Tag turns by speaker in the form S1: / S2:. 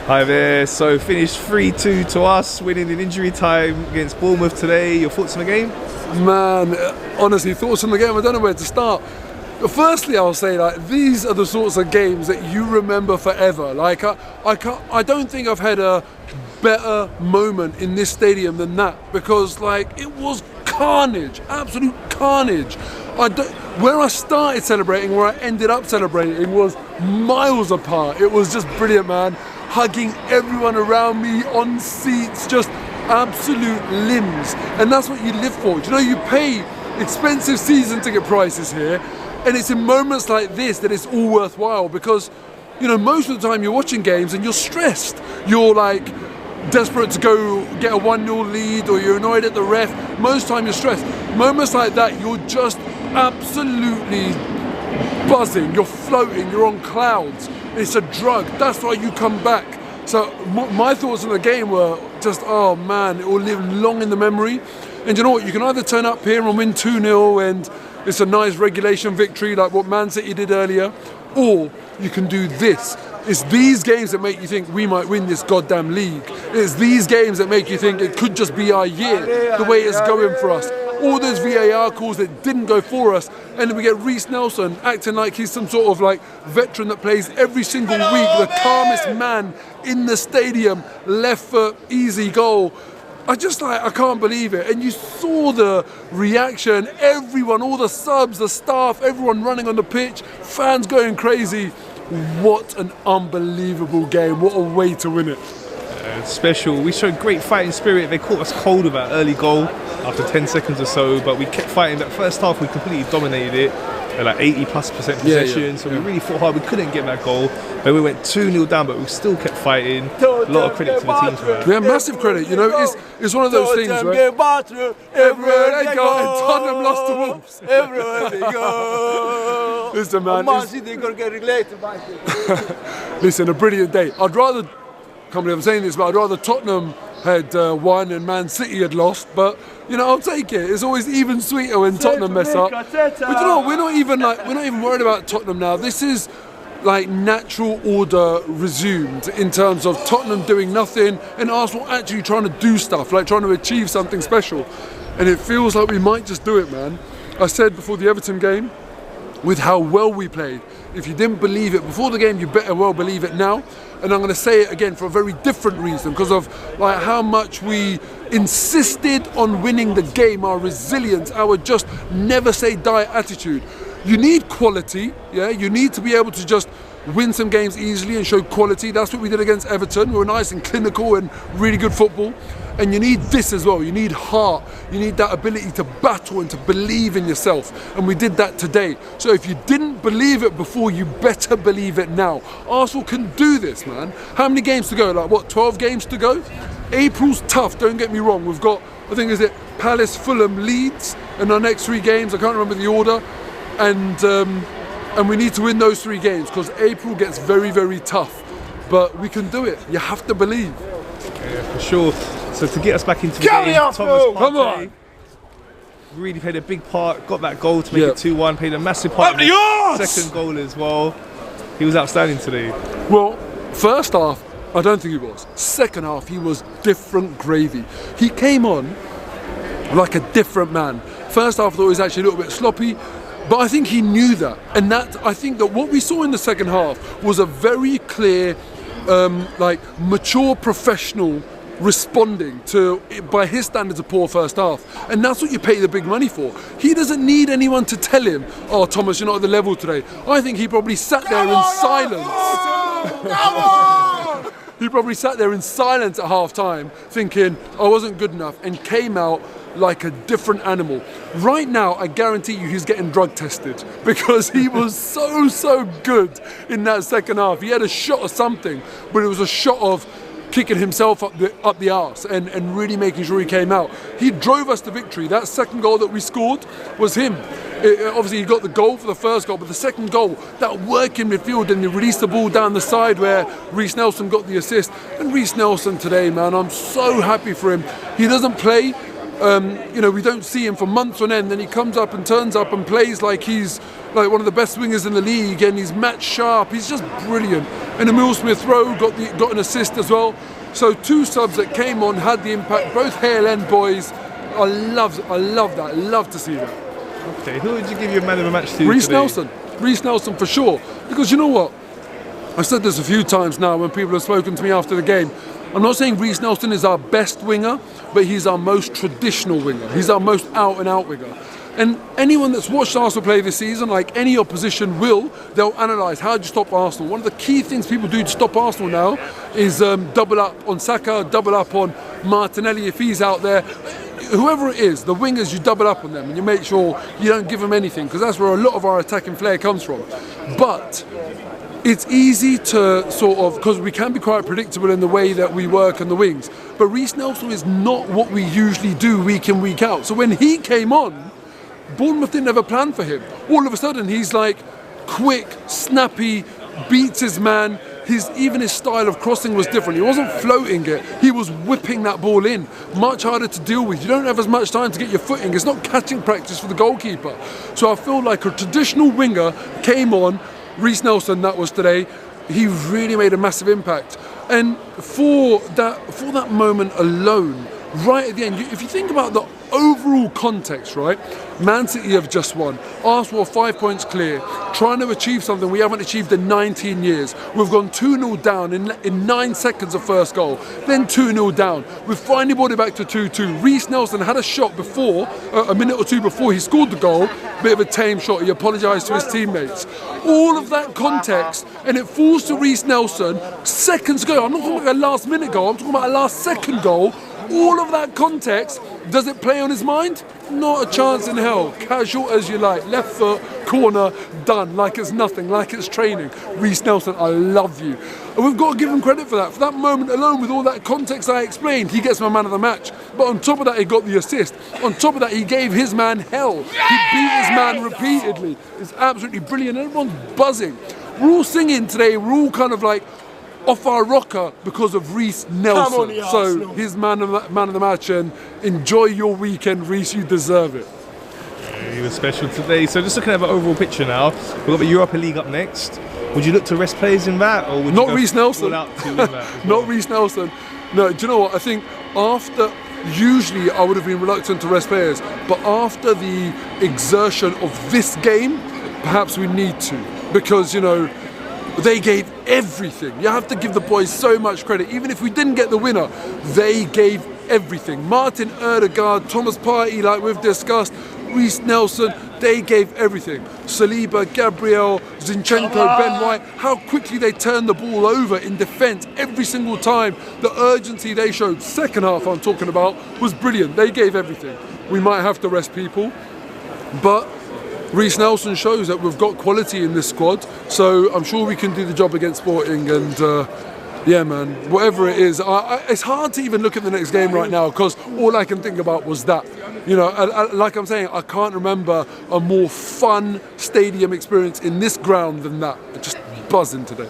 S1: Hi there. So finished 3-2 to us, winning in injury time against Bournemouth today. Your thoughts on the game?
S2: Man, honestly, thoughts on the game, I don't know where to start. Firstly, I'll say these are the sorts of games that you remember forever. I don't think I've had a better moment in this stadium than that, because it was carnage, absolute carnage. Where I started celebrating, where I ended up celebrating was miles apart. It was just brilliant, man. Hugging everyone around me on seats, just absolute limbs. And that's what you live for. Do you know, you pay expensive season ticket prices here, and it's in moments like this that it's all worthwhile, because, you know, most of the time you're watching games and you're stressed. You're desperate to go get a 1-0 lead, or you're annoyed at the ref. Most time you're stressed. Moments like that, you're just absolutely buzzing, you're floating, you're on clouds. It's a drug. That's why you come back. So my thoughts on the game were just, oh man, it will live long in the memory. And you know what, you can either turn up here and win 2-0 and it's a nice regulation victory like what Man City did earlier, or you can do this. It's these games that make you think we might win this goddamn league. It's these games that make you think it could just be our year, the way it's going for us. All those VAR calls that didn't go for us, and then we get Rhys Nelson acting like he's some sort of veteran that plays every single week, the calmest man in the stadium, left foot, easy goal. I can't believe it. And you saw the reaction, everyone, all the subs, the staff, everyone running on the pitch, fans going crazy. What an unbelievable game. What a way to win it.
S1: Special. We showed great fighting spirit. They caught us cold with that early goal after 10 seconds or so, but we kept fighting. That first half we completely dominated it at 80+% possession, so we really fought hard. We couldn't get that goal. Then we went 2-0 down, but we still kept fighting. A lot of credit to the team for that.
S2: Yeah, massive credit. You know, it's one of those things, right? Everywhere they go, and Tottenham lost to Wolves.
S3: Everywhere they go.
S2: Listen, man.
S3: Listen,
S2: Listen, a brilliant day. Can't believe I'm saying this, but I'd rather Tottenham had won and Man City had lost, but you know, I'll take it. It's always even sweeter when Tottenham mess up. But you know what, we're not even worried about Tottenham now. This is natural order resumed in terms of Tottenham doing nothing and Arsenal actually trying to do stuff, trying to achieve something special. And it feels like we might just do it, man. I said before the Everton game, with how well we played, if you didn't believe it before the game, you better well believe it now. And I'm going to say it again for a very different reason, because of how much we insisted on winning the game, our resilience, our just never say die attitude. You need quality, yeah? You need to be able to just win some games easily and show quality. That's what we did against Everton. We were nice and clinical and really good football. And you need this as well. You need heart. You need that ability to battle and to believe in yourself. And we did that today. So if you didn't believe it before, you better believe it now. Arsenal can do this, man. How many games to go? 12 games to go? April's tough, don't get me wrong. We've got, I think, Palace, Fulham, Leeds, and our next 3 games. I can't remember the order. And we need to win those 3 games, because April gets very, very tough. But we can do it. You have to believe.
S1: Yeah, for sure. So to get us back into the game, Thomas Partey,
S2: come on,
S1: really played a big part. Got that goal to make it 2-1. Played a massive part in the second goal as well. He was outstanding today.
S2: Well, first half, I don't think he was. Second half, he was different gravy. He came on like a different man. First half, I thought he was actually a little bit sloppy, but I think he knew that. And I think that what we saw in the second half was a very clear, mature professional responding to, by his standards, a poor first half. And that's what you pay the big money for. He doesn't need anyone to tell him, oh, Thomas, you're not at the level today. I think he probably sat there in silence. He probably sat there in silence at half time thinking, I wasn't good enough, and came out like a different animal. Right now, I guarantee you he's getting drug tested, because he was so good in that second half. He had a shot of something, but it was a shot of kicking himself up the arse and really making sure he came out. He drove us to victory. That second goal that we scored was him. Obviously, he got the goal for the first goal, but the second goal, that work in midfield, and he released the ball down the side where Rhys Nelson got the assist. And Rhys Nelson today, man, I'm so happy for him. He doesn't play We don't see him for months on end. Then he comes up and turns up and plays like he's like one of the best wingers in the league, and he's match sharp. He's just brilliant. And Emil Smith-Rowe got an assist as well. So 2 subs that came on had the impact. Both Hale End boys. I love that. I love to see that.
S1: Okay, who would you give your man of the match to?
S2: Rhys Nelson. Rhys Nelson for sure. Because you know what? I've said this a few times now when people have spoken to me after the game. I'm not saying Rhys Nelson is our best winger, but he's our most traditional winger. He's our most out-and-out winger. And anyone that's watched Arsenal play this season, like any opposition they'll analyse how do you stop Arsenal. One of the key things people do to stop Arsenal now is double up on Saka, double up on Martinelli if he's out there. Whoever it is, the wingers, you double up on them and you make sure you don't give them anything, because that's where a lot of our attacking flair comes from. But it's easy to sort of, because we can be quite predictable in the way that we work on the wings, but Rhys Nelson is not what we usually do week in, week out. So when he came on, Bournemouth didn't have a plan for him. All of a sudden he's like quick, snappy, beats his man. Even his style of crossing was different. He wasn't floating it, he was whipping that ball in. Much harder to deal with. You don't have as much time to get your footing. It's not catching practice for the goalkeeper. So I feel like a traditional winger came on, Rhys Nelson that was today, he really made a massive impact. And for that moment alone, right at the end, if you think about the overall context, right? Man City have just won. Arsenal are 5 points clear, trying to achieve something we haven't achieved in 19 years. We've gone 2-0 down in 9 seconds of first goal, then 2-0 down. We've finally brought it back to 2-2. Rhys Nelson had a shot before, a minute or two before he scored the goal, bit of a tame shot. He apologised to his teammates. All of that context, and it falls to Rhys Nelson seconds ago. I'm not talking about a last minute goal, I'm talking about a last second goal. All of that context, does it play on his mind? Not a chance in hell. Casual as you like. Left foot, corner, done. Like it's nothing, like it's training. Rhys Nelson, I love you. And we've got to give him credit for that. For that moment alone, with all that context I explained, he gets my man of the match. But on top of that, he got the assist. On top of that, he gave his man hell. He beat his man repeatedly. It's absolutely brilliant. Everyone's buzzing. We're all singing today. We're all kind of like off our rocker because of Rhys Nelson. So he's man of the match, and enjoy your weekend, Rhys. You deserve it.
S1: He was special today. So just looking at the overall picture now, we've got the Europa League up next. Would you look to rest players in that, or would
S2: not
S1: you
S2: Rhys Nelson?
S1: Out to in that
S2: Not Rhys Nelson. No. Do you know what? I think usually I would have been reluctant to rest players, but after the exertion of this game, perhaps we need to, because they gave everything. You have to give the boys so much credit. Even if we didn't get the winner, they gave everything. Martin Ødegaard, Thomas Partey, like we've discussed, Rhys Nelson, they gave everything. Saliba, Gabriel, Zinchenko, Ben White, how quickly they turned the ball over in defence every single time. The urgency they showed, second half I'm talking about, was brilliant. They gave everything. We might have to rest people, but Rhys Nelson shows that we've got quality in this squad, so I'm sure we can do the job against Sporting. And yeah, man, whatever it is, it's hard to even look at the next game right now, because all I can think about was that. Like I'm saying, I can't remember a more fun stadium experience in this ground than that. Just buzzing today.